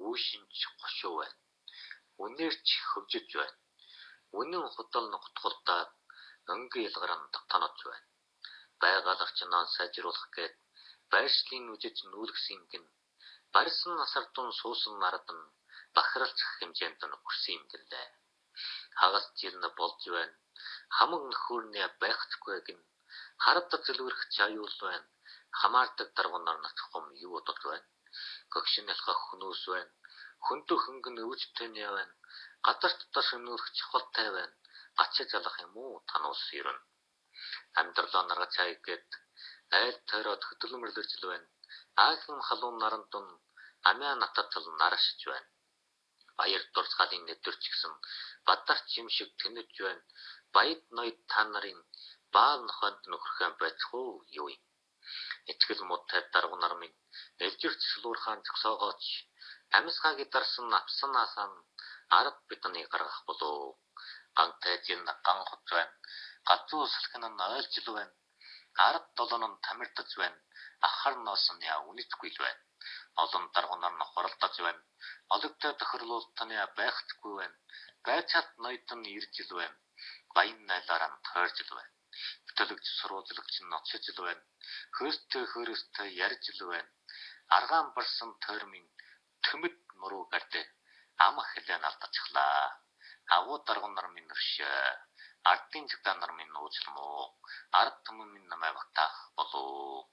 Үүшинч гошуу байна. Үнээр ч хөвжиж байна. Үнэн худал нутгуулдаад өнгийн ялгаранд тонож байна. Байгаль орчноо сайжруулах гээд байршлын үжиж нүүлгсэн гин барьсан насар тун суусан нарад нь бахаралцах хэмжээнд нь хүрсэн юм гэлээ. Хагас жил нь болж байна. Хамаг нөхөрнөө байхчгүй гин харад зэлвэрх чаюул байна. Хамаардаг даргунаар нацхом юу бодож байна. Гогшин ялхах хүнөөс байна. Хөндөө хөнгөн өвч тэний байна. Гадарт таш өнөөрх чухалтай байна. Гачиж алах юм уу тануус ирнэ. Амьдралаа наргаж хаяг гээд айл тойроод хөдөлмөрлөж л байна. Аахан халуун наран тун амиа натацал нарашж байна. Баяр дурсгалын нэвтэрч гисэн бадарч юм шиг тэнэж байна. Баяд ноёд та нарын баал нохойд нөхөрхөн байцх уу юу юм. Эцгэл муутай даргунар минь элжирч сүлуурхаан зөксөөгооч амьсгааги дарсан авсанаасан ард бидний гаргах болов. Гантай жин ган хот байна. Газуу салхин нь ойлжл байна. Ард долоон нь тамирдаж байна. Ахар ноос нь яа үнэтгэхгүй л байна. Олон даргунар нь хоролдож байна. Олигтой тохирлуултаны байхцгүй байна. Байцаат ноёд нь ирж л байна. Баян найлаараа нь тойрж л байна. Бүтэлэгч сурвалжлагч нь ноцож л байна. Хөөстэй ярьж л байна. Аргаан барсан тойрмын төмөд мөрөө гардэ ам хэлэн алдчихлаа. Агуу даргунар минь өршөө. Ардын цэгтан нар минь уучлмоо. Ард түмэн минь намайг батах болов.